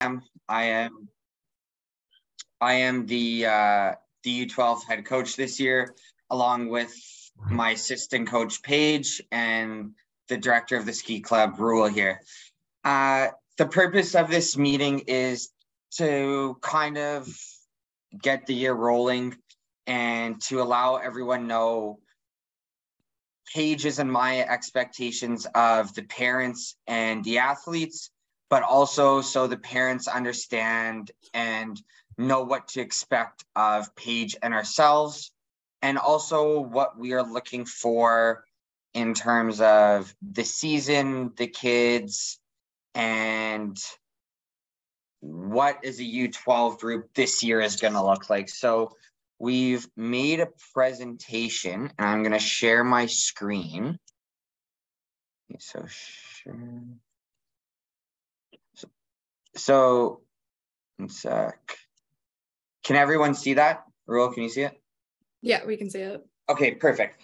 Sam. I am the U12 head coach this year, along with my assistant coach Paige and the director of the ski club Rule here. The purpose of this meeting is to kind of get the year rolling and to allow everyone know Paige's and my expectations of the parents and the athletes, but also so the parents understand and know what to expect of Paige and ourselves, and also what we are looking for in terms of the season, the kids, and what is a U12 group this year is going to look like. So we've made a presentation, and I'm going to share my screen. So one sec. Can everyone see that? Rule, can you see it? Yeah, we can see it. Okay, perfect.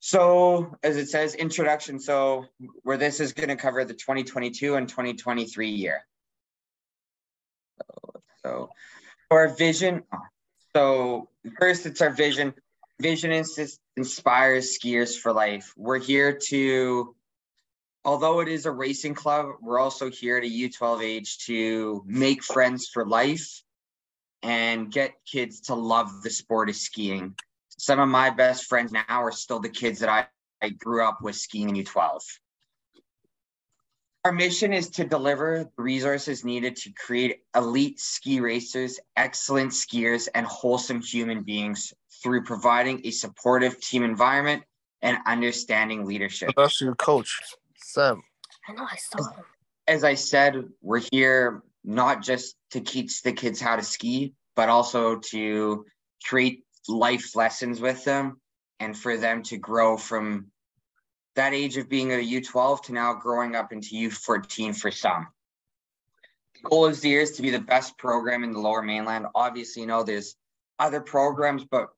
So as it says, introduction. So where this is going to cover the 2022 and 2023 year. So our vision. So first, it's our vision. Vision inspires skiers for life. We're here to, although it is a racing club, we're also here at a U12 age to make friends for life and get kids to love the sport of skiing. Some of my best friends now are still the kids that I grew up with skiing in U12. Our mission is to deliver the resources needed to create elite ski racers, excellent skiers, and wholesome human beings through providing a supportive team environment and understanding leadership. That's your coach, Sam. I know, I saw him. As I said, we're here not just to teach the kids how to ski, but also to create life lessons with them and for them to grow from that age of being a U12 to now growing up into U14 for some. The goal is the year is to be the best program in the Lower Mainland. Obviously, you know, there's other programs, but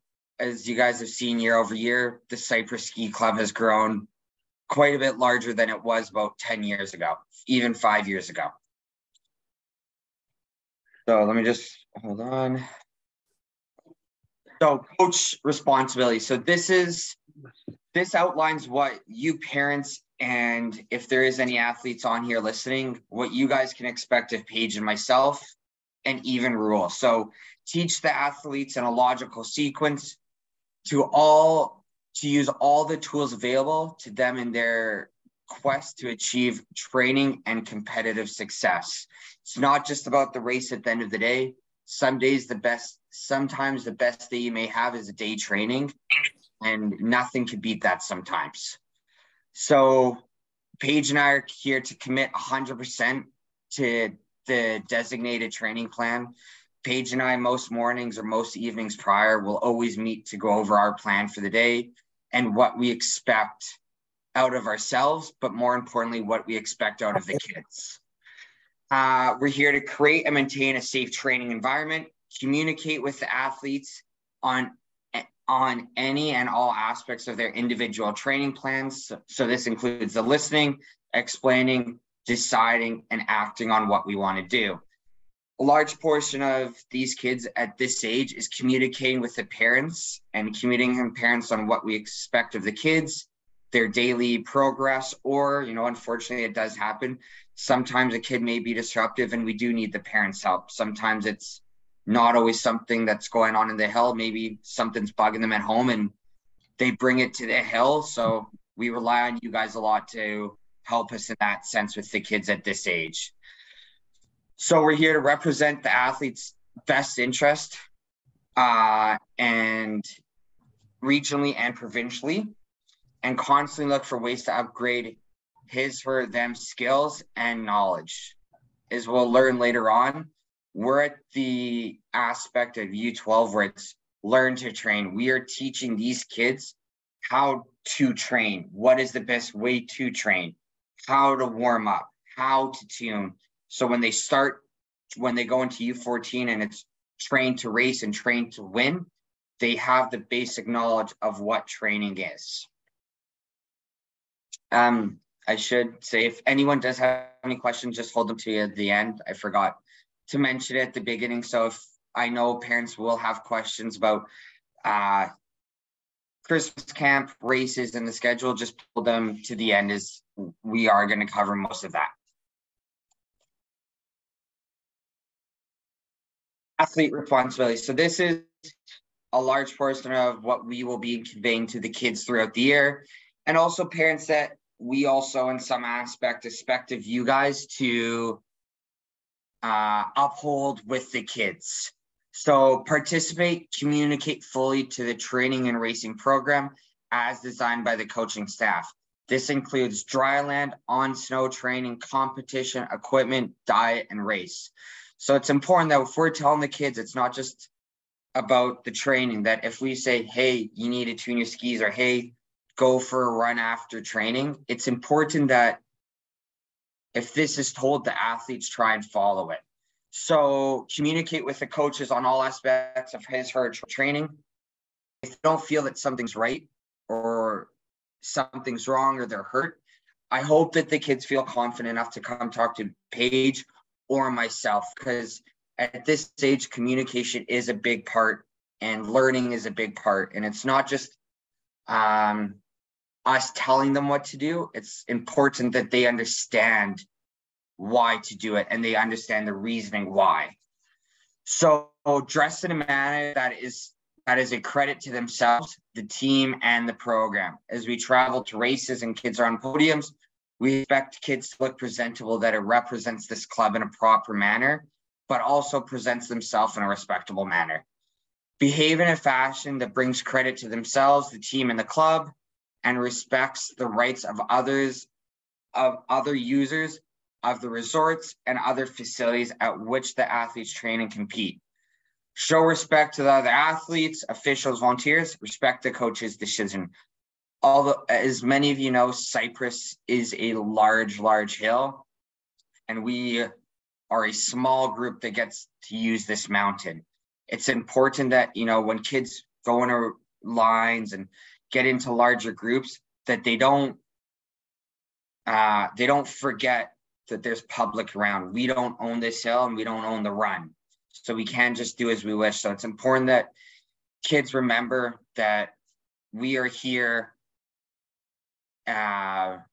as you guys have seen year over year, the Cypress Ski Club has grown quite a bit larger than it was about 10 years ago, even 5 years ago. So let me just, hold on. So coach responsibility. So this outlines what you parents, and if there is any athletes on here listening, what you guys can expect of Paige and myself, and even Rule. So teach the athletes in a logical sequence to use all the tools available to them in their quest to achieve training and competitive success. It's not just about the race at the end of the day. Sometimes the best day you may have is a day training, and nothing can beat that sometimes. So Paige and I are here to commit 100% to the designated training plan. Paige and I, most mornings or most evenings prior, will always meet to go over our plan for the day and what we expect out of ourselves, but more importantly, what we expect out of the kids. We're here to create and maintain a safe training environment, communicate with the athletes on any and all aspects of their individual training plans. So this includes the listening, explaining, deciding, and acting on what we want to do. A large portion of these kids at this age is communicating with the parents and communicating with parents on what we expect of the kids, their daily progress, or, you know, unfortunately it does happen. Sometimes a kid may be disruptive and we do need the parents' help. Sometimes it's not always something that's going on in the hill. Maybe something's bugging them at home and they bring it to the hill. So we rely on you guys a lot to help us in that sense with the kids at this age. So we're here to represent the athlete's best interest and regionally and provincially, and constantly look for ways to upgrade his or them skills and knowledge. As we'll learn later on, we're at the aspect of U12 where it's learn to train. We are teaching these kids how to train. What is the best way to train? How to warm up, how to tune. So when they go into U14 and it's train to race and train to win, they have the basic knowledge of what training is. I should say, if anyone does have any questions, just hold them to you at the end. I forgot to mention it at the beginning. So if I know parents will have questions about Christmas camp, races, and the schedule, just pull them to the end, as we are going to cover most of that. Athlete responsibility. So this is a large portion of what we will be conveying to the kids throughout the year, and also parents that we also in some aspect expect of you guys to uphold with the kids. So participate, communicate fully to the training and racing program as designed by the coaching staff. This includes dry land, on snow training, competition, equipment, diet, and race. So it's important that if we're telling the kids, it's not just about the training, that if we say, hey, you need to tune your skis, or hey, go for a run after training, it's important that if this is told, the athletes try and follow it. So communicate with the coaches on all aspects of his, her training. If they don't feel that something's right or something's wrong or they're hurt, I hope that the kids feel confident enough to come talk to Paige or myself, because at this stage, communication is a big part and learning is a big part. And it's not just us telling them what to do. It's important that they understand why to do it and they understand the reasoning why. So dress in a manner that is a credit to themselves, the team, and the program. As we travel to races and kids are on podiums, we expect kids to look presentable, that it represents this club in a proper manner, but also presents themselves in a respectable manner. Behave in a fashion that brings credit to themselves, the team, and the club, and respects the rights of others, of other users of the resorts and other facilities at which the athletes train and compete. Show respect to the other athletes, officials, volunteers, respect the coach's decision. Although, as many of you know, Cyprus is a large, large hill, and we are a small group that gets to use this mountain. It's important that, you know, when kids go into lines and get into larger groups, that they don't forget that there's public around. We don't own this hill and we don't own the run. So we can't just do as we wish. So it's important that kids remember that we are here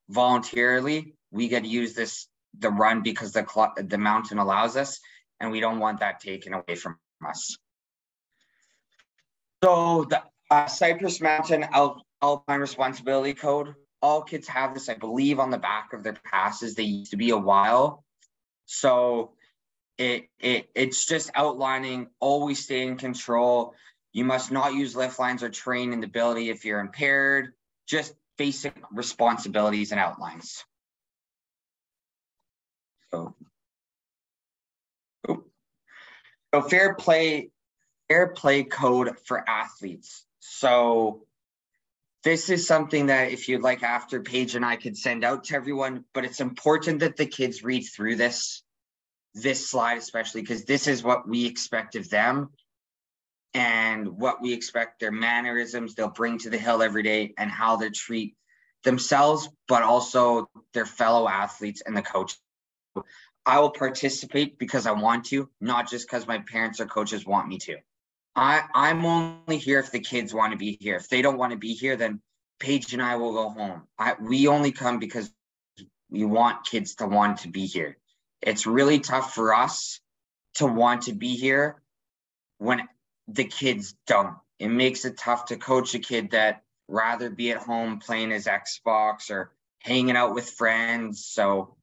voluntarily. We get to use the run because the mountain allows us, and we don't want that taken away from us. So the Cypress Mountain Alpine Responsibility Code, all kids have this, I believe, on the back of their passes. They used to be a while. So it's just outlining, always stay in control. You must not use lift lines or train in ability if you're impaired. Just basic responsibilities and outlines. So fair play code for athletes. So this is something that, if you'd like, after Paige and I could send out to everyone, but it's important that the kids read through this slide, especially because this is what we expect of them and what we expect their mannerisms they'll bring to the hill every day, and how they treat themselves, but also their fellow athletes and the coach. I will participate because I want to, not just because my parents or coaches want me to. I'm only here if the kids want to be here. If they don't want to be here, then Paige and I will go home. We only come because we want kids to want to be here. It's really tough for us to want to be here when the kids don't. It makes it tough to coach a kid that rather be at home playing his Xbox or hanging out with friends. So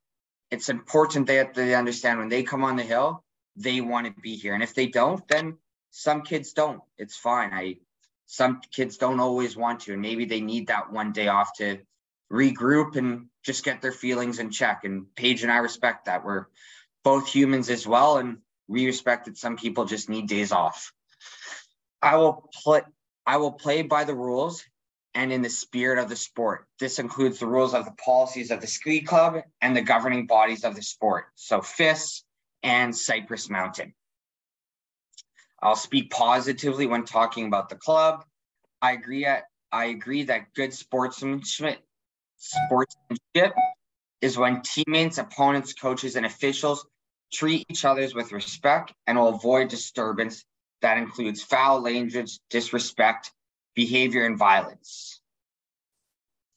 it's important that they understand when they come on the hill, they want to be here. And if they don't, then some kids don't. It's fine. Some kids don't always want to, and maybe they need that one day off to regroup and just get their feelings in check. And Paige and I respect that. We're both humans as well, and we respect that some people just need days off. I will play by the rules and in the spirit of the sport. This includes the rules of the policies of the ski club and the governing bodies of the sport. So FIS and Cypress Mountain. I'll speak positively when talking about the club. I agree that good sportsmanship is when teammates, opponents, coaches, and officials treat each other with respect and will avoid disturbance that includes foul language, disrespect, behavior, and violence.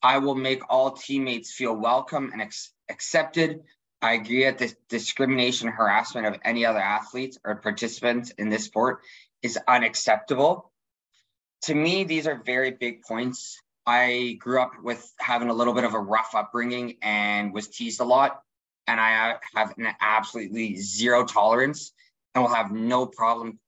I will make all teammates feel welcome and accepted. I agree that the discrimination and harassment of any other athletes or participants in this sport is unacceptable. To me, these are very big points. I grew up with having a little bit of a rough upbringing and was teased a lot. And I have an absolutely zero tolerance and will have no problem,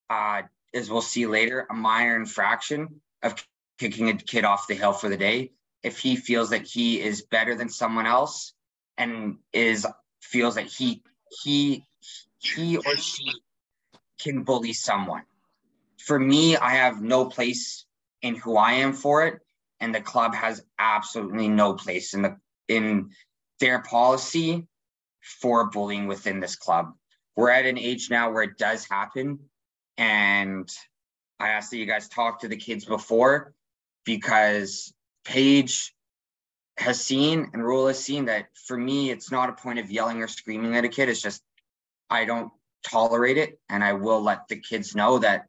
as we'll see later, a minor infraction of kicking a kid off the hill for the day if he feels that he is better than someone else and feels that he or she can bully someone. For me, I have no place in who I am for it, and the club has absolutely no place in their policy for bullying within this club. We're at an age now where it does happen, and I asked that you guys talk to the kids before, because Paige has seen and Rule has seen that for me, it's not a point of yelling or screaming at a kid. It's just, I don't tolerate it, and I will let the kids know that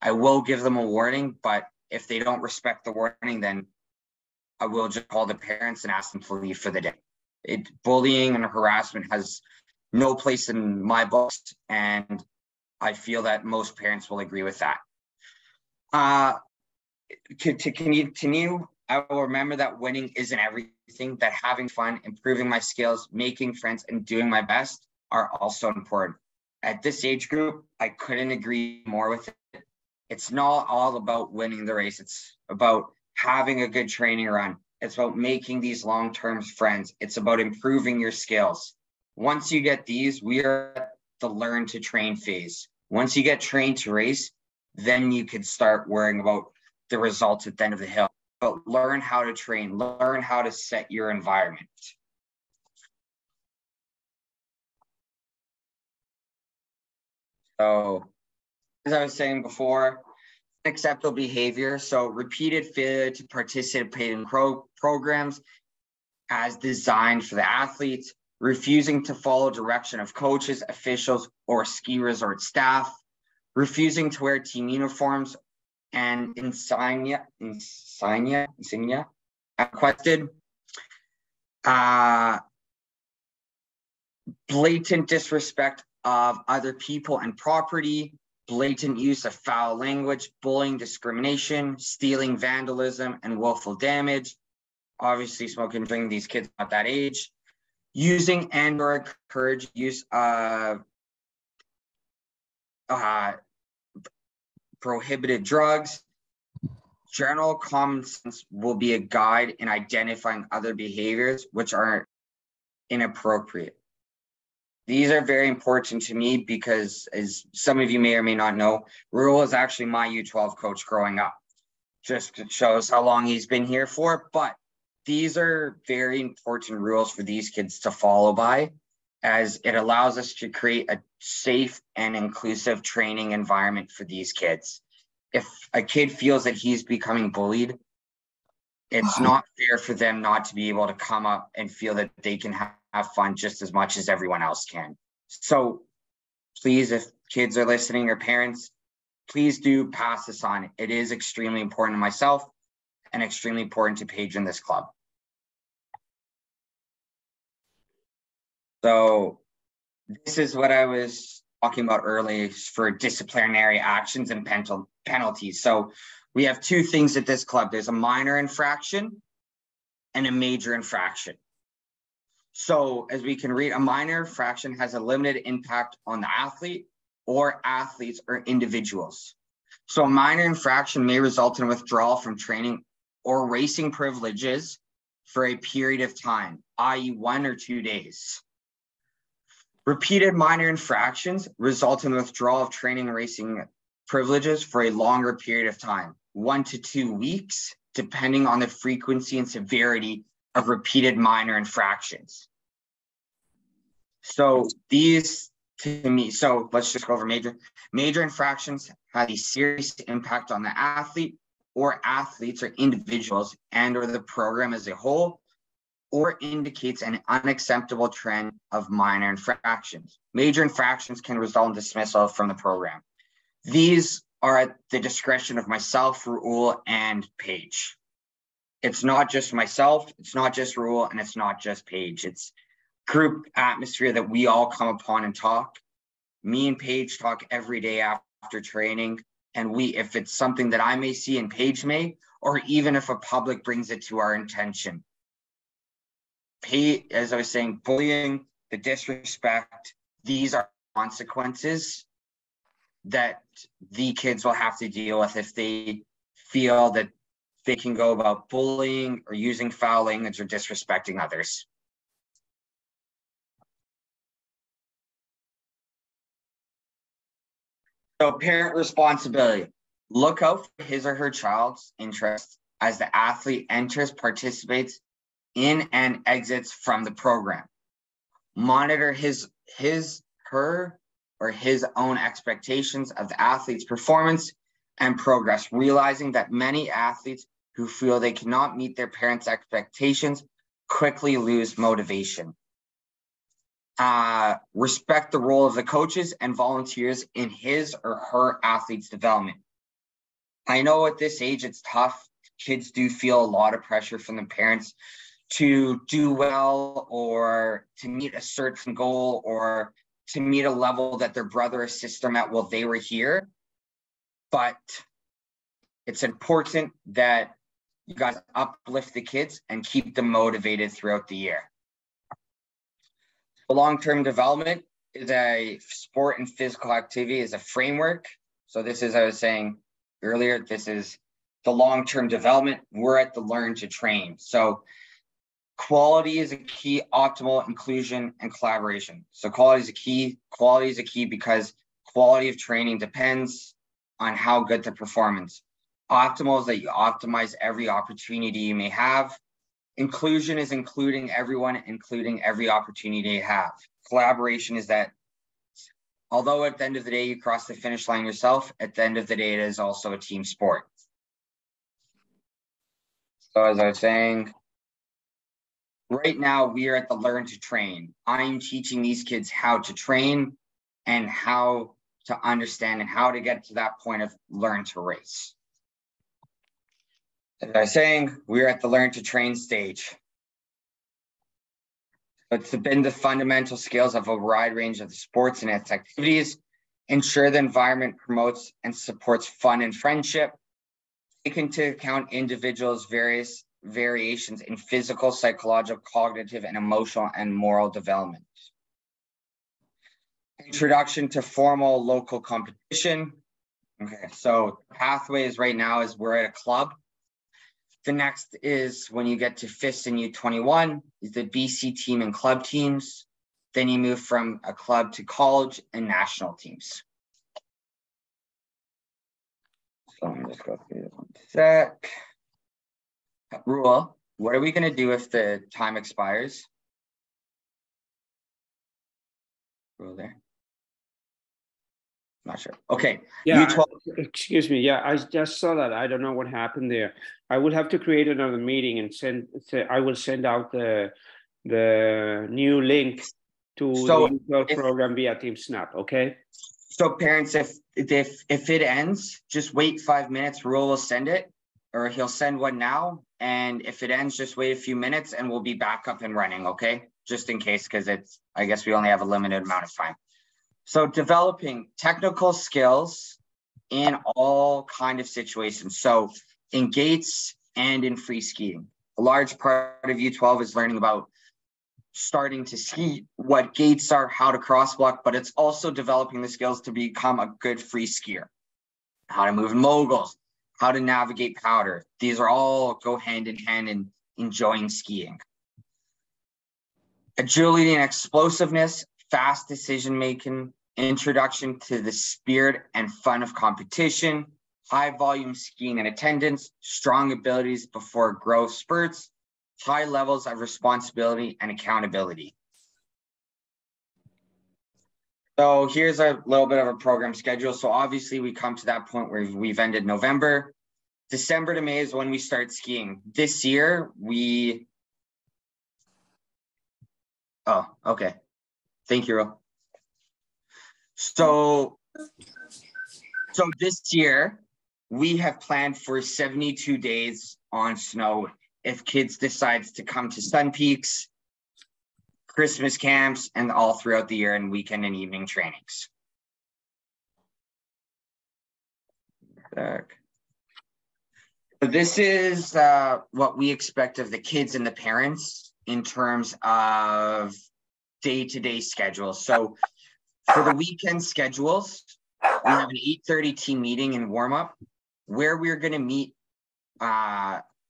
I will give them a warning, but if they don't respect the warning, then I will just call the parents and ask them to leave for the day. Bullying and harassment has no place in my books, and I feel that most parents will agree with that. To continue, I will remember that winning isn't everything, that having fun, improving my skills, making friends, and doing my best are also important. At this age group, I couldn't agree more with it. It's not all about winning the race. It's about having a good training run. It's about making these long-term friends. It's about improving your skills. Once you get these, we are at the learn to train phase. Once you get trained to race, then you could start worrying about the results at the end of the hill. But learn how to train, learn how to set your environment. So, as I was saying before, unacceptable behavior. So repeated failure to participate in programs as designed for the athletes, refusing to follow direction of coaches, officials, or ski resort staff, refusing to wear team uniforms and insignia requested, blatant disrespect of other people and property, blatant use of foul language, bullying, discrimination, stealing, vandalism, and willful damage. Obviously, smoking and drinking, these kids at that age. Using and or encourage use of prohibited drugs. General common sense will be a guide in identifying other behaviors which are inappropriate. These are very important to me because, as some of you may or may not know, Rule is actually my U12 coach growing up. Just shows how long he's been here for. But these are very important rules for these kids to follow by, as it allows us to create a safe and inclusive training environment for these kids. If a kid feels that he's becoming bullied, it's not fair for them not to be able to come up and feel that they can have fun just as much as everyone else can. So please, if kids are listening or parents, please do pass this on. It is extremely important to myself and extremely important to Paige in this club. So this is what I was talking about earlier for disciplinary actions and penalties. So we have two things at this club. There's a minor infraction and a major infraction. So as we can read, a minor infraction has a limited impact on the athlete or athletes or individuals. So a minor infraction may result in withdrawal from training or racing privileges for a period of time, i.e. 1 or 2 days. Repeated minor infractions result in withdrawal of training and racing privileges for a longer period of time, 1 to 2 weeks, depending on the frequency and severity of repeated minor infractions. So these, to me, so let's just go over major infractions have a serious impact on the athlete or athletes or individuals and or the program as a whole. or indicates an unacceptable trend of minor infractions. Major infractions can result in dismissal from the program. These are at the discretion of myself, Raul, and Paige. It's not just myself, it's not just Raul, and it's not just Paige. It's group atmosphere that we all come upon and talk. Me and Paige talk every day after training, and if it's something that I may see and Paige may, or even if a public brings it to our attention. As I was saying, bullying, the disrespect, these are consequences that the kids will have to deal with if they feel that they can go about bullying or using foul language or disrespecting others. So parent responsibility. Look out for his or her child's interest as the athlete enters, participates in, and exits from the program. Monitor his, her, or his own expectations of the athlete's performance and progress, realizing that many athletes who feel they cannot meet their parents' expectations quickly lose motivation. Respect the role of the coaches and volunteers in his or her athlete's development. I know at this age it's tough. Kids do feel a lot of pressure from the parents to do well or to meet a certain goal or to meet a level that their brother or sister met while they were here. But it's important that you guys uplift the kids and keep them motivated throughout the year. Long-term development is a sport and physical activity is a framework. So this is, I was saying earlier, this is the long-term development. We're at the learn to train. So quality is a key, optimal inclusion and collaboration. So quality is a key because quality of training depends on how good the performance. Optimal is that you optimize every opportunity you may have. Inclusion is including everyone, including every opportunity you have. Collaboration is that although at the end of the day you cross the finish line yourself, at the end of the day it is also a team sport. So as I was saying, right now we are at the learn to train. I'm teaching these kids how to train and how to understand and how to get to that point of learn to race. As I was saying, we're at the learn to train stage. It's been the fundamental skills of a wide range of the sports and its activities, ensure the environment promotes and supports fun and friendship, take into account individuals' various variations in physical, psychological, cognitive, and emotional and moral development. Introduction to formal local competition. Okay, so pathways right now is we're at a club. The next is when you get to FIST and U21 is the BC team and club teams. Then you move from a club to college and national teams. So let me just go through this one sec. Rule, what are we going to do if the time expires? Rule there. Not sure. Okay. Yeah, U12. excuse me. Yeah, I just saw that. I don't know what happened there. I will have to create another meeting and I will send out the new link to the U12 program via TeamSnap. Okay. So parents, if it ends, just wait 5 minutes. Rule will send it, or he'll send one now. And if it ends, just wait a few minutes, and we'll be back up and running. Okay, just in case, because I guess we only have a limited amount of time. So developing technical skills in all kind of situations. So in gates and in free skiing. A large part of U12 is learning about starting to ski, what gates are, how to cross block, but it's also developing the skills to become a good free skier. How to move in moguls, how to navigate powder. These are all go hand in hand in enjoying skiing. Agility and explosiveness, fast decision-making, introduction to the spirit and fun of competition, high volume skiing and attendance, strong abilities before growth spurts, high levels of responsibility and accountability. So here's a little bit of a program schedule. So obviously we come to that point where we've ended November. December to May is when we start skiing. This year, we Oh, okay. Thank you, Ro. So this year, we have planned for 72 days on snow if kids decides to come to Sun Peaks, Christmas camps, and all throughout the year and weekend and evening trainings. Back. So this is what we expect of the kids and the parents in terms of day-to-day schedules. So for the weekend schedules, we have an 8:30 team meeting and warm-up. Where we're going to meet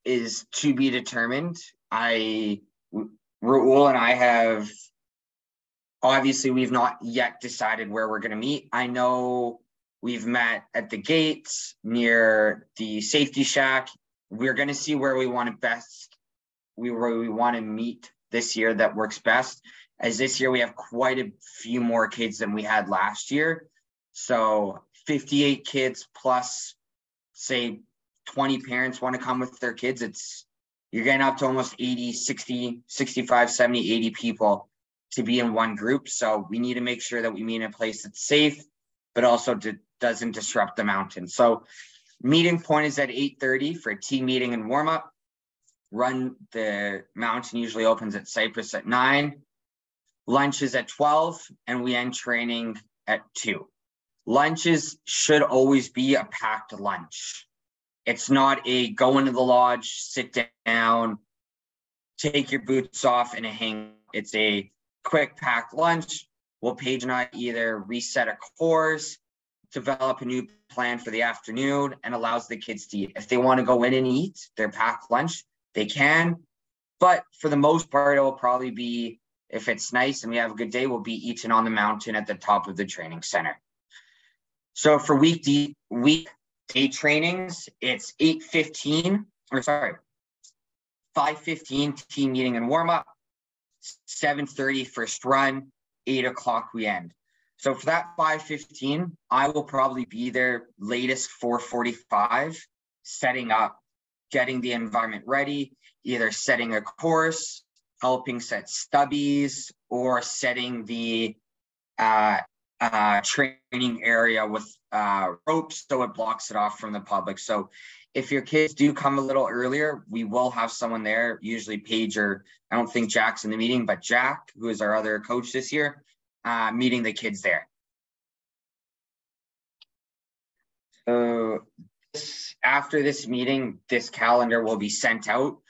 is to be determined. Raul and I have, obviously, we've not yet decided where we're going to meet. I know we've met at the gates near the safety shack. We're going to see where we want to best, where we want to meet this year that works best. As this year, we have quite a few more kids than we had last year. So 58 kids plus, say, 20 parents want to come with their kids. You're getting up to almost 80, 60, 65, 70, 80 people to be in one group. So we need to make sure that we meet in a place that's safe, but also doesn't disrupt the mountain. So meeting point is at 8:30 for a team meeting and warm up. The mountain usually opens at Cypress at 9. Lunch is at 12 and we end training at 2. Lunches should always be a packed lunch. It's not a go into the lodge, sit down, take your boots off and hang. It's a quick packed lunch. Will Paige and I either reset a course, develop a new plan for the afternoon, and allows the kids to eat. If they want to go in and eat their packed lunch, they can. But for the most part, it will probably be, if it's nice and we have a good day, we'll be eating on the mountain at the top of the training center. So for weekday trainings, it's 5:15 team meeting and warm up, 7:30 first run, 8 o'clock we end. So for that 5:15, I will probably be there latest 4:45, setting up, getting the environment ready, either setting a course, helping set stubbies, or setting the training area with ropes so it blocks it off from the public. So if your kids do come a little earlier, we will have someone there, usually Paige, or I don't think Jack's in the meeting, but Jack, who is our other coach this year, meeting the kids there. So after this meeting, this calendar will be sent out.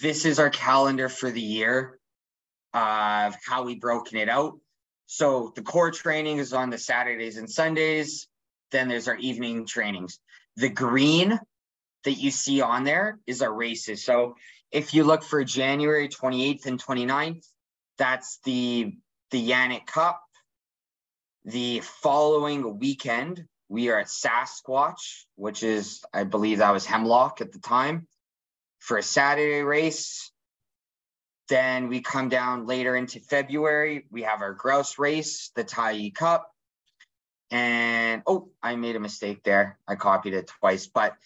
This is our calendar for the year of how we broken it out. So the core training is on the Saturdays and Sundays. Then there's our evening trainings. The green that you see on there is our races. So if you look for January 28th and 29th, that's the Yannick Cup. The following weekend, we are at Sasquatch, which is, I believe that was Hemlock at the time, for a Saturday race. Then we come down later into February. We have our grouse race, the Tyee Cup. And, oh, I made a mistake there. I copied it twice. But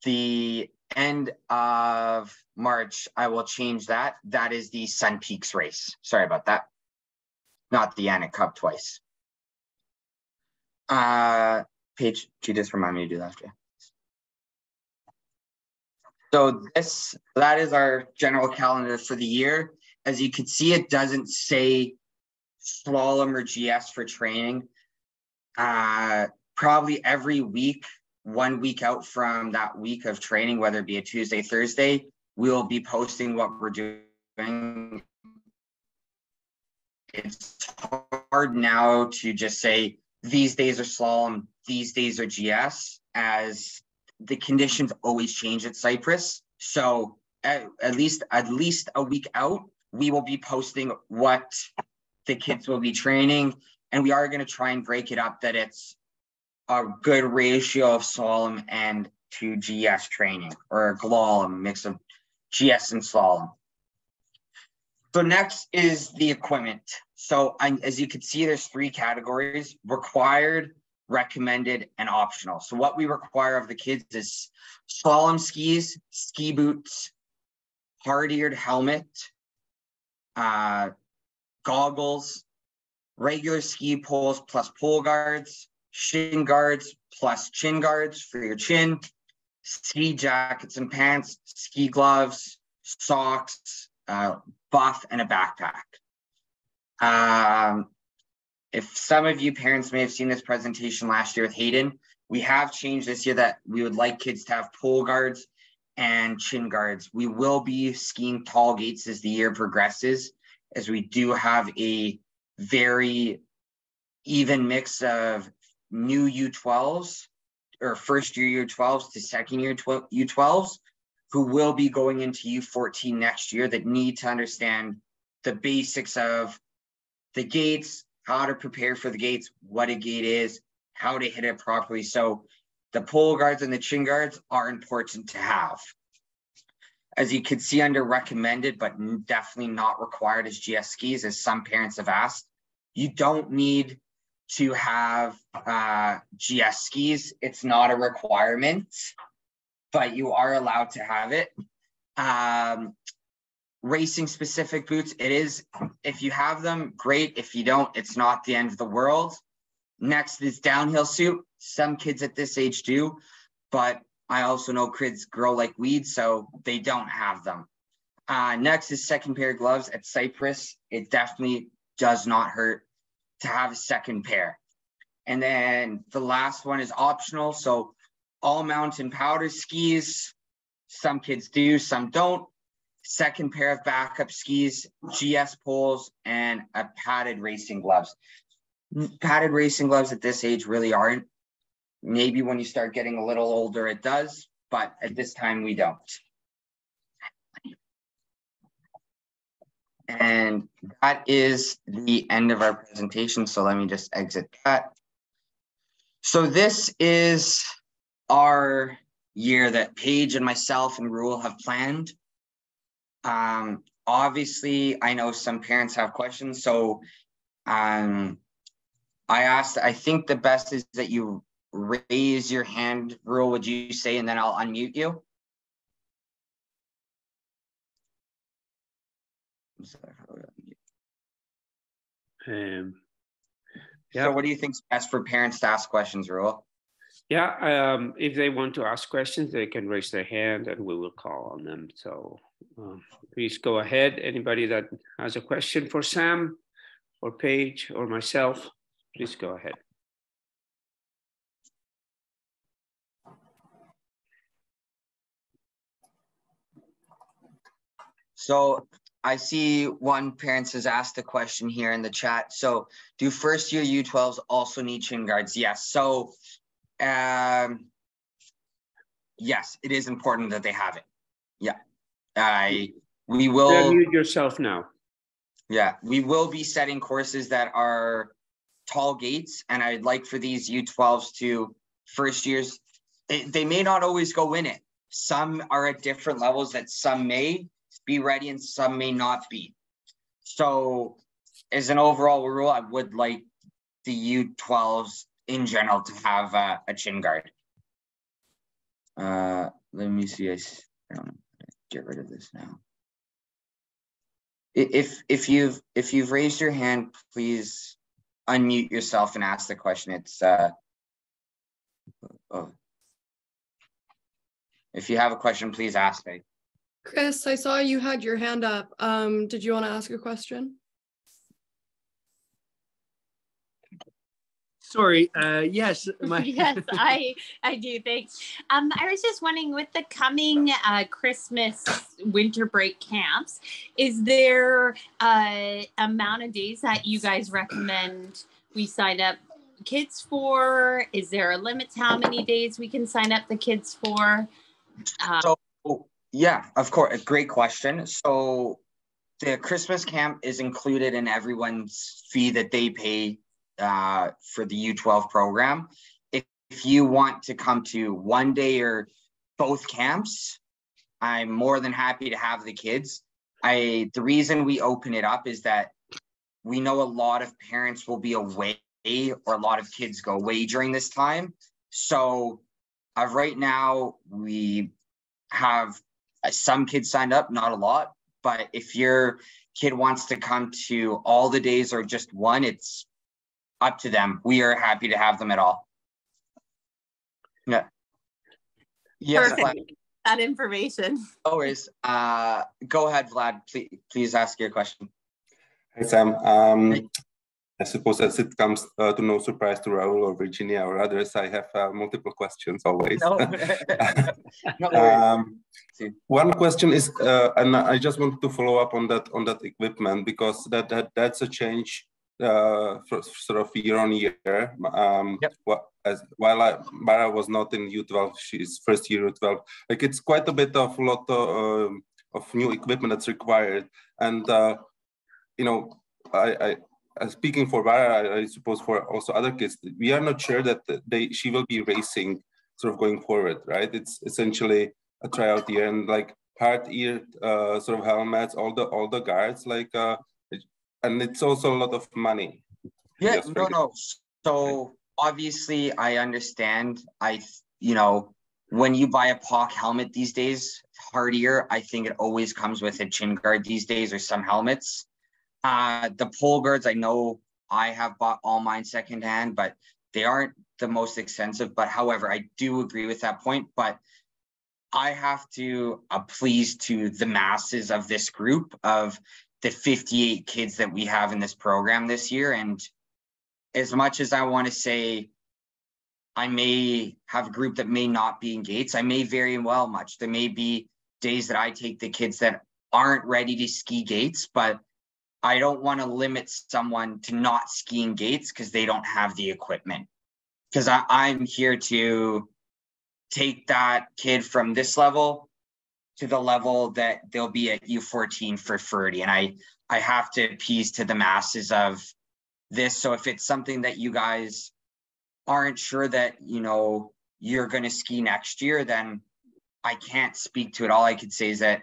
the end of March, I will change that. That is the Sun Peaks race. Sorry about that. Not the Yannick Cup twice. Paige, she just reminded me to do that. So that is our general calendar for the year. As you can see, it doesn't say slalom or GS for training. Probably every week, 1 week out from that week of training, whether it be a Tuesday, Thursday, we'll be posting what we're doing. It's hard now to just say these days are slalom, these days are GS, as the conditions always change at Cypress. So at least a week out, we will be posting what the kids will be training. And we are going to try and break it up that it's a good ratio of slalom and to GS training, or a slalom mix of GS and slalom. So next is the equipment. So as you can see, there's 3 categories: required, recommended, and optional. So what we require of the kids is slalom skis, ski boots, hard-eared helmet, goggles, regular ski poles plus pole guards, shin guards plus chin guards for your chin, ski jackets and pants, ski gloves, socks, buff, and a backpack. If some of you parents may have seen this presentation last year with Hayden, we have changed this year that we would like kids to have pole guards and chin guards. We will be skiing tall gates as the year progresses, as we do have a very even mix of new U12s or first year U12s to second year U12s who will be going into U14 next year that need to understand the basics of the gates, how to prepare for the gates, what a gate is, how to hit it properly. So the pole guards and the chin guards are important to have. As you can see under recommended, but definitely not required as GS skis, as some parents have asked, you don't need to have GS skis. It's not a requirement, but you are allowed to have it. Racing specific boots, it is, if you have them, great. If you don't, it's not the end of the world. Next is downhill suit. Some kids at this age do, but I also know kids grow like weeds, so they don't have them. Next is second pair of gloves at Cypress. It definitely does not hurt to have a second pair. And then the last one is optional. So all mountain powder skis, some kids do, some don't. Second pair of backup skis, GS poles, and a padded racing gloves. Padded racing gloves at this age really aren't. Maybe when you start getting a little older, it does, but at this time we don't. And that is the end of our presentation. So let me just exit that. So this is our year that Paige and myself and Rule have planned. Obviously, I know some parents have questions. So I think the best is that you raise your hand, Rule, would you say, and then I'll unmute you. Yeah. So what do you think is best for parents to ask questions, Rule? Yeah, if they want to ask questions, they can raise their hand and we will call on them. So please go ahead. Anybody that has a question for Sam or Paige or myself, please go ahead. So I see one parent has asked a question here in the chat. So do first year U12s also need chin guards? Yes. So yes, it is important that they have it. Yeah. We will Unmute yourself now. Yeah, we will be setting courses that are tall gates, and I'd like for these U12s to first years, they may not always go in it. Some are at different levels that some may be ready and some may not be. So as an overall rule, I would like the U12s in general to have a chin guard. Let me see. I don't know. Get rid of this now. If you've raised your hand, please unmute yourself and ask the question. It's if you have a question, please ask me. Chris, I saw you had your hand up. Did you want to ask a question? Sorry, yes. Yes, I do, thanks. I was just wondering, with the coming Christmas winter break camps, is there an amount of days that you guys recommend we sign up kids for? Is there a limit to how many days we can sign up the kids for? Yeah, of course, great question. So the Christmas camp is included in everyone's fee that they pay for the U12 program. If you want to come to one day or both camps, I'm more than happy to have the kids. The reason we open it up is that we know a lot of parents will be away or a lot of kids go away during this time. So right now we have some kids signed up, not a lot, But if your kid wants to come to all the days or just one, it's up to them. We are happy to have them at all. Yeah. Yes, Perfect. Vlad. That information. No worries. Go ahead, Vlad. Please ask your question. Hi, Sam. I suppose as it comes to no surprise to Raul or Virginia or others, I have multiple questions always. No, no worries. One question is, and I just wanted to follow up on that equipment, because that's a change sort of year on year. Yep. While Bara was not in U12, she's first year U12. Like, it's quite a bit of of new equipment that's required, and you know, speaking for Bara, I suppose for also other kids, we are not sure that she will be racing sort of going forward, right? It's essentially a tryout year, and like hard-eared sort of helmets, all the guards, like, and it's also a lot of money. Yeah, no. So obviously, I understand. When you buy a POC helmet these days, hard-ear, I think it always comes with a chin guard these days, or some helmets. The pole guards, I know I have bought all mine secondhand, but they aren't the most expensive. But however, I do agree with that point. But I have to please to the masses of this group of the 58 kids that we have in this program this year. And as much as I want to say I may have a group that may not be in gates, I may very well much. There may be days that I take the kids that aren't ready to ski gates, but I don't want to limit someone to not skiing gates because they don't have the equipment. Because I'm here to take that kid from this level to the level that they'll be at U14 for 30. And I have to appease to the masses of this. So if it's something that you guys aren't sure that, you're going to ski next year, then I can't speak to it. All I could say is that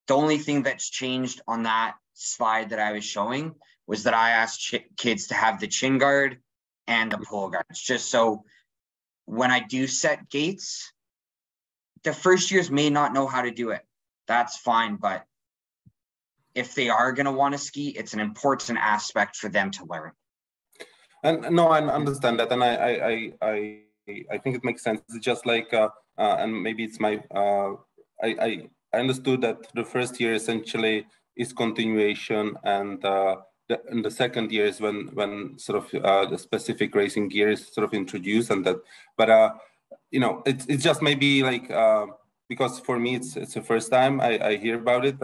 the only thing that's changed on that slide that I was showing was that I asked kids to have the chin guard and the pole guards, just so when I do set gates, the first years may not know how to do it. That's fine. But if they are going to want to ski, it's an important aspect for them to learn. And no, I understand that. And I think it makes sense. It's just like, and maybe it's my, I understood that the first year essentially is continuation, and the second year is when sort of the specific racing gear is sort of introduced, and that. But it's just maybe like because for me it's the first time I hear about it.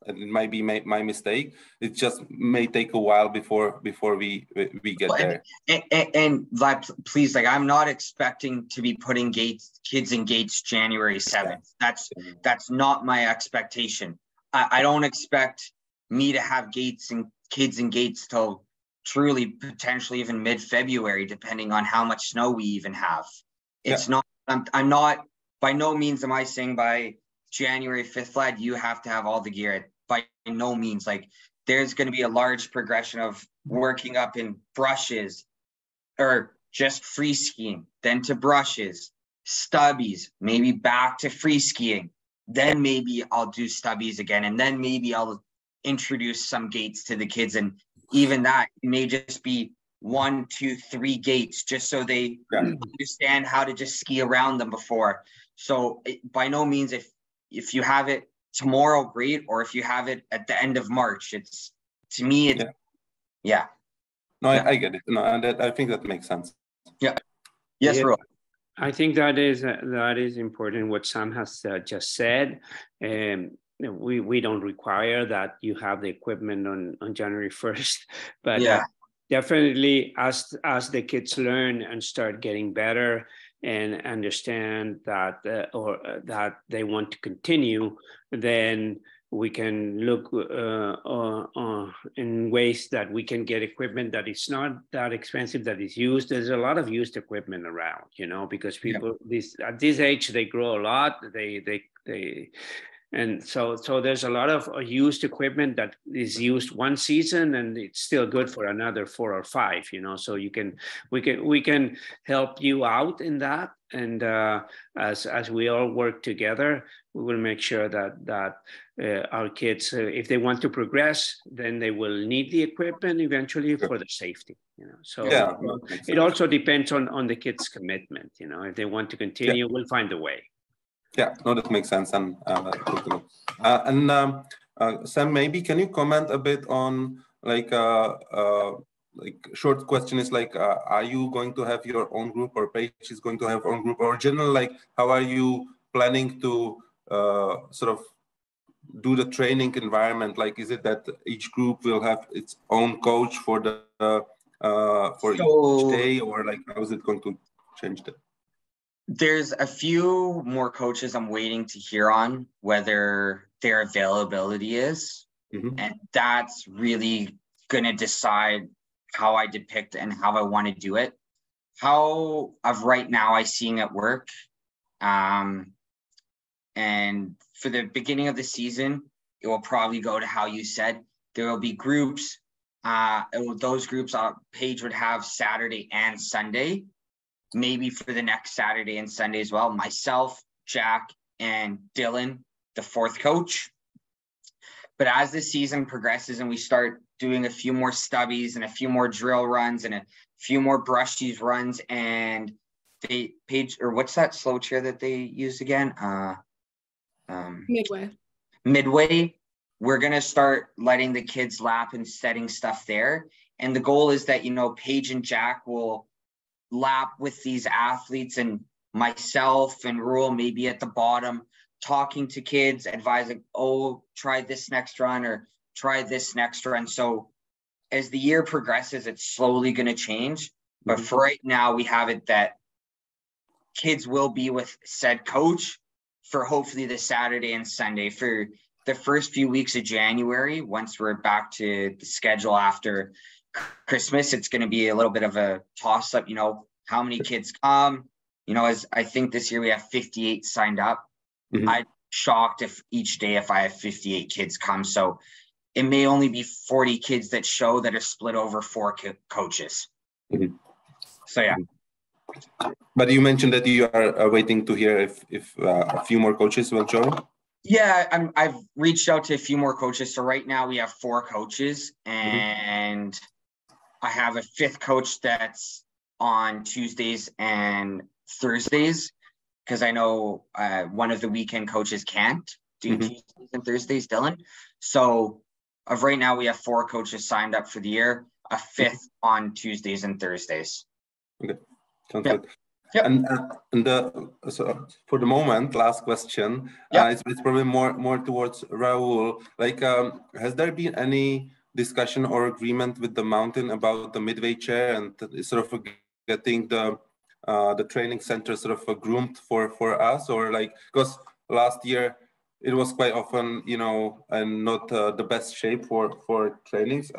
And it might be my mistake. It just may take a while before we get there. And Vlad, please, like, I'm not expecting to be putting kids in gates January 7th. That's not my expectation. I don't expect me to have gates and kids in gates till truly potentially even mid-February, depending on how much snow we even have. It's not, I'm not, by no means am I saying by January 5th, Vlad, you have to have all the gear. By no means. Like, there's going to be a large progression of working up in brushes or just free skiing, then to brushes, stubbies, maybe back to free skiing. Then maybe I'll do stubbies again. And then maybe I'll introduce some gates to the kids. And even that may just be 1, 2, 3 gates, just so they understand how to just ski around them before. So by no means, if you have it tomorrow, great, or if you have it at the end of March, it's, to me, it's No, I get it. No, and I think that makes sense. Yeah. Yes, Ro. I think that is important what Sam has just said. We don't require that you have the equipment on January 1st, but definitely as the kids learn and start getting better and understand that that they want to continue, then we can look in ways that we can get equipment that is not that expensive, that is used. There's a lot of used equipment around, because people at this age, they grow a lot. And so there's a lot of used equipment that is used one season and it's still good for another 4 or 5, so we can help you out in that. And as we all work together, we will make sure that our kids, if they want to progress, then they will need the equipment eventually for the safety. So Yeah, it also depends on the kids' commitment. If they want to continue, we'll find a way. Yeah, no, that makes sense. And Sam, maybe can you comment a bit on like short question is like, are you going to have your own group, or Paige is going to have her own group, or general, like how are you planning to sort of do the training environment? Like, is it that each group will have its own coach for the for each day, or like how is it going to change that? There's a few more coaches I'm waiting to hear on whether their availability is. And that's really going to decide how I depict and how I want to do it. How of right now I seeing it work. And for the beginning of the season, it will probably go to how you said. There will be groups. Those groups, Paige would have Saturday and Sunday. Maybe for the next Saturday and Sunday as well. Myself, Jack, and Dylan, the fourth coach. But as the season progresses and we start doing a few more stubbies and a few more drill runs and a few more brushies runs, and Paige, or what's that slow chair that they use again? Midway. We're going to start letting the kids lap and setting stuff there. And the goal is that, Paige and Jack will lap with these athletes, and myself and Rule maybe at the bottom talking to kids, advising, oh, try this next run or try this next run. So as the year progresses, it's slowly going to change. But for right now, we have it that kids will be with said coach for hopefully the Saturday and Sunday. For the first few weeks of January, once we're back to the schedule after Christmas, it's going to be a little bit of a toss up, how many kids come, as I think this year we have 58 signed up. I'm shocked if each day, if I have 58 kids come. So it may only be 40 kids that show that are split over 4 coaches. So, yeah. But you mentioned that you are waiting to hear if a few more coaches will join. Yeah, I've reached out to a few more coaches. So right now we have 4 coaches, and I have a 5th coach that's on Tuesdays and Thursdays, because I know one of the weekend coaches can't do Tuesdays and Thursdays, Dylan. So right now we have 4 coaches signed up for the year, a 5th on Tuesdays and Thursdays. Okay, sounds good. And so for the moment, last question. It's probably more towards Raul. Like, has there been any discussion or agreement with the mountain about the midway chair and sort of getting the training center sort of groomed for us? Or like, because last year it was quite often, and not the best shape for trainings.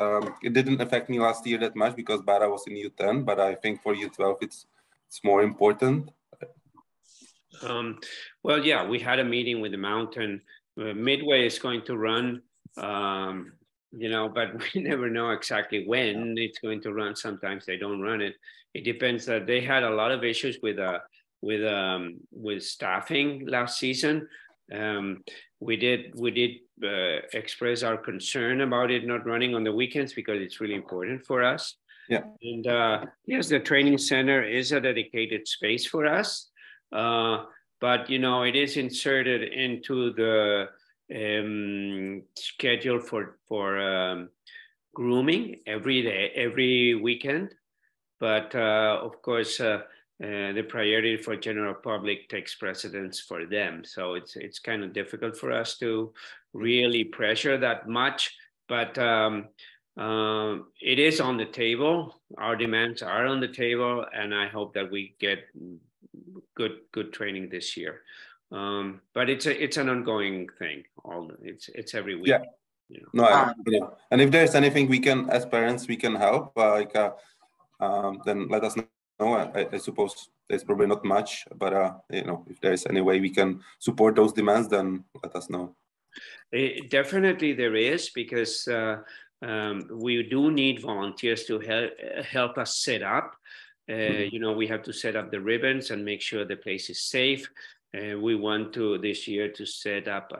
It didn't affect me last year that much because Bara was in U10, but I think for U12 it's more important. Well, yeah, we had a meeting with the mountain. Midway is going to run, but we never know exactly when it's going to run. Sometimes they don't run it. It depends. That they had a lot of issues with staffing last season. We did express our concern about it not running on the weekends because it's really important for us. Yeah. And yes, the training center is a dedicated space for us, but it is inserted into the schedule for grooming every day, every weekend. But of course, the priority for general public takes precedence for them. So it's kind of difficult for us to really pressure that much, but it is on the table. Our demands are on the table, and I hope that we get good training this year. But it's an ongoing thing. It's every week. Yeah. No, and if there's anything we can, as parents, we can help. Then let us know. I suppose there's probably not much, but if there's any way we can support those demands, then let us know. Definitely there is, because we do need volunteers to help us set up. You know, we have to set up the ribbons and make sure the place is safe. We want to this year to set up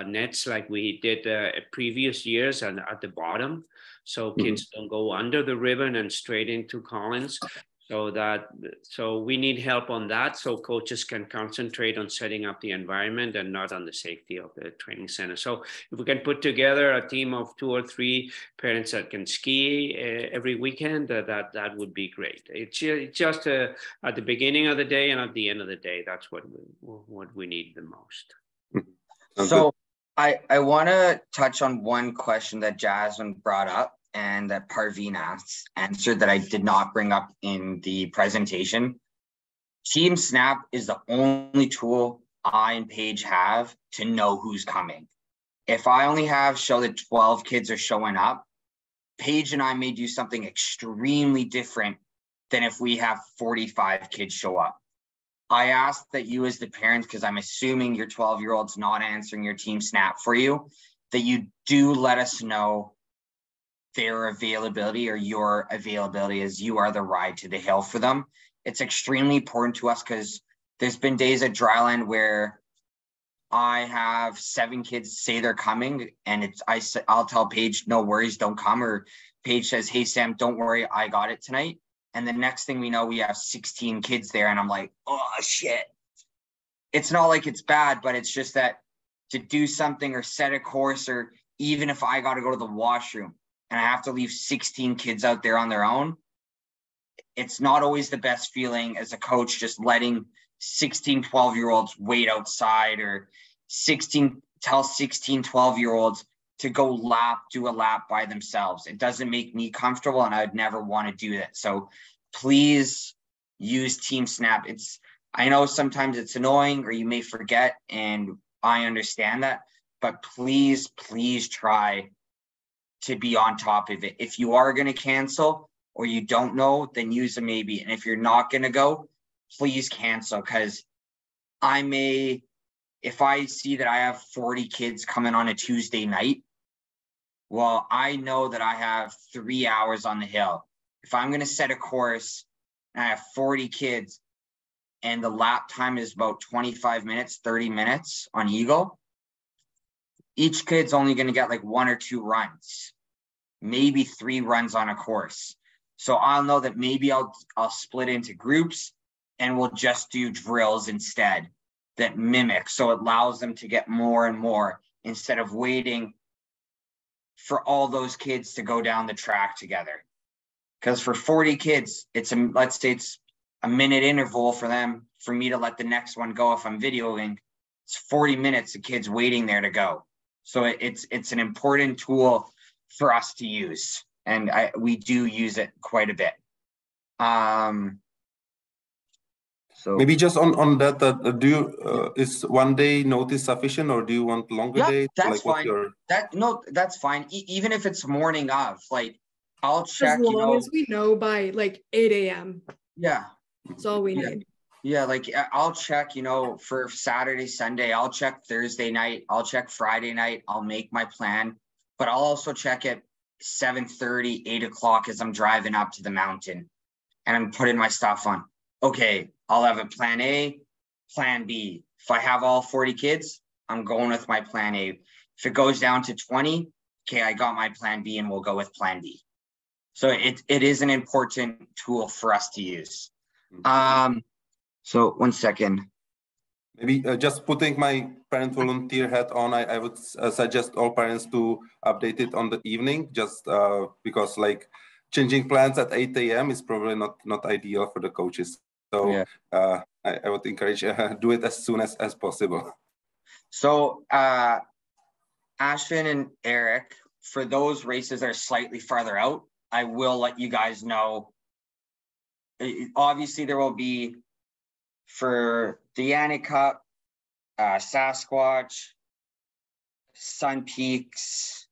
nets like we did previous years and at the bottom, so kids don't go under the ribbon and straight into Collins. So we need help on that, so coaches can concentrate on setting up the environment and not on the safety of the training center. So if we can put together a team of 2 or 3 parents that can ski every weekend, that would be great. It's just at the beginning of the day and at the end of the day, that's what we need the most. So I want to touch on one question that Jasmine brought up and that Parveen answered that I did not bring up in the presentation. Team Snap is the only tool I and Paige have to know who's coming. If I only show that 12 kids are showing up, Paige and I may do something extremely different than if we have 45 kids show up. I ask that you as the parents, because I'm assuming your 12-year-old's not answering your Team Snap for you, that you do let us know their availability or your availability, as you are the ride to the hill for them. It's extremely important to us because there's been days at Dryland where I have 7 kids say they're coming, and I'll tell Paige, no worries, don't come. Or Paige says, hey, Sam, don't worry, I got it tonight. And the next thing we know, we have 16 kids there. And I'm like, oh, shit. It's not like it's bad, but it's just that to do something or set a course, or even if I got to go to the washroom and I have to leave 16 kids out there on their own, it's not always the best feeling as a coach, just letting 16, 12-year-olds wait outside, or tell 16, 12-year-olds to go do a lap by themselves. It doesn't make me comfortable, and I would never want to do that. So please use Team Snap. I know sometimes it's annoying or you may forget, and I understand that, but please try to be on top of it. If you are going to cancel or you don't know, then use a maybe. And if you're not going to go, please cancel, because if I see that I have 40 kids coming on a Tuesday night, well, I know that I have 3 hours on the hill. If I'm going to set a course and I have 40 kids and the lap time is about 25 minutes, 30 minutes on Eagle, each kid's only going to get like 1 or 2 runs, maybe 3 runs on a course. So I'll know that maybe I'll split into groups and we'll just do drills instead that mimic. So it allows them to get more and more instead of waiting for all those kids to go down the track together. Because for 40 kids, let's say it's a minute interval for them, for me to let the next one go. If I'm videoing, it's 40 minutes of kids waiting there to go. So it's an important tool for us to use. And we do use it quite a bit. So maybe just on that, is 1 day notice sufficient, or do you want longer days? That's fine. That's fine. Even if it's morning of, like, I'll check. As long as we know by like 8 a.m. Yeah, that's all we need. Yeah, like I'll check. For Saturday, Sunday, I'll check Thursday night. I'll check Friday night. I'll make my plan, but I'll also check at 7:30, 8 o'clock as I'm driving up to the mountain, and I'm putting my stuff on. Okay, I'll have a plan A, plan B. If I have all 40 kids, I'm going with my plan A. If it goes down to 20, okay, I got my plan B and we'll go with plan B. So it is an important tool for us to use. So 1 second. Maybe just putting my parent volunteer hat on, I would suggest all parents to update it on the evening, just because like changing plans at 8 a.m. is probably not ideal for the coaches. So yeah. I would encourage do it as soon as possible. So Ashvin and Eric, for those races that are slightly farther out, I will let you guys know. Obviously, there will be for the Yannick Cup, Sasquatch, Sun Peaks,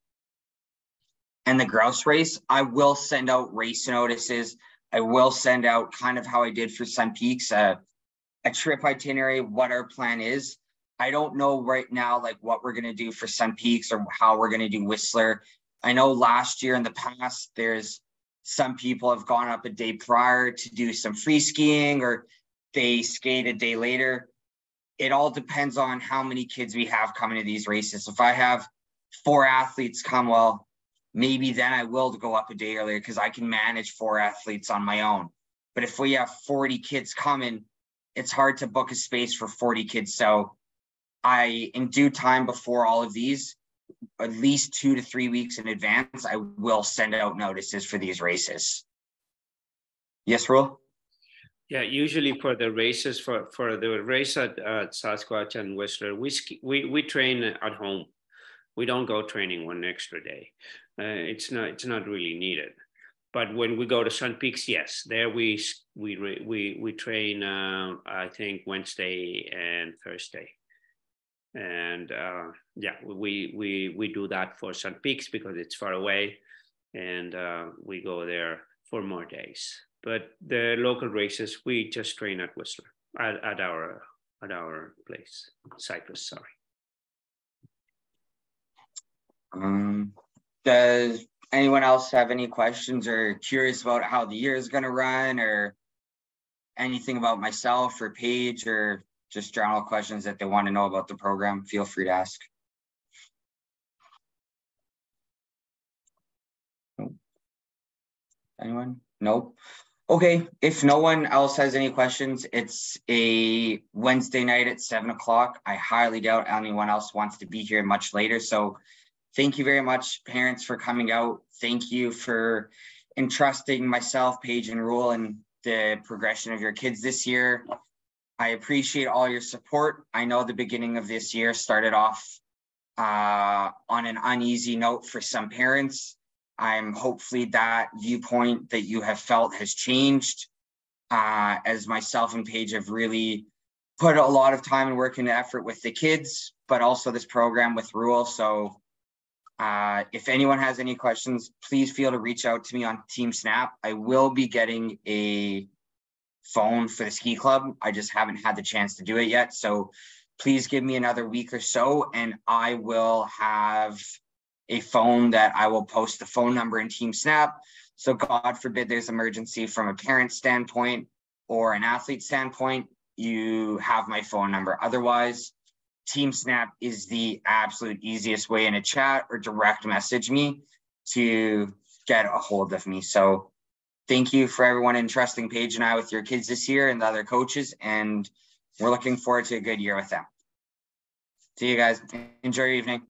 and the Grouse race. I will send out race notices. I will send out kind of how I did for Sun Peaks, a trip itinerary, what our plan is. I don't know right now, like what we're going to do for Sun Peaks or how we're going to do Whistler. I know last year in the past, there's Some people have gone up a day prior to do some free skiing, or they skate a day later. It all depends on how many kids we have coming to these races. If I have 4 athletes come, well, maybe then I will go up a day earlier because I can manage 4 athletes on my own. But if we have 40 kids coming, it's hard to book a space for 40 kids. So in due time before all of these, at least 2 to 3 weeks in advance, I will send out notices for these races. Yes, Rule? Yeah, usually for the races, for the race at Sasquatch and Whistler, we train at home. We don't go training one extra day. It's not really needed. But when we go to Sun Peaks, yes, there we train. I think Wednesday and Thursday, and yeah, we do that for Sun Peaks because it's far away, and we go there for more days. But the local races, we just train at Whistler at our place, Cypress. Sorry. Does anyone else have any questions or curious about how the year is going to run, or anything about myself or Paige, or just general questions that they want to know about the program? Feel free to ask. Anyone? Nope. Okay, if no one else has any questions, it's a Wednesday night at 7 o'clock. I highly doubt anyone else wants to be here much later. So thank you very much, parents, for coming out. Thank you for entrusting myself, Paige, and Rule in the progression of your kids this year. I appreciate all your support. I know the beginning of this year started off on an uneasy note for some parents. I'm hopefully that viewpoint that you have felt has changed, as myself and Paige have really put a lot of time and work into effort with the kids, but also this program with Rule. So if anyone has any questions, please feel to reach out to me on Team Snap. I will be getting a phone for the ski club. I just haven't had the chance to do it yet. So please give me another week or so, and I will have a phone that I will post the phone number in Team Snap. So God forbid there's emergency from a parent standpoint or an athlete standpoint, you have my phone number. Otherwise, Team Snap is the absolute easiest way in a chat or direct message me to get a hold of me. So thank you for everyone entrusting Paige and I with your kids this year and the other coaches. And we're looking forward to a good year with them. See you guys. Enjoy your evening.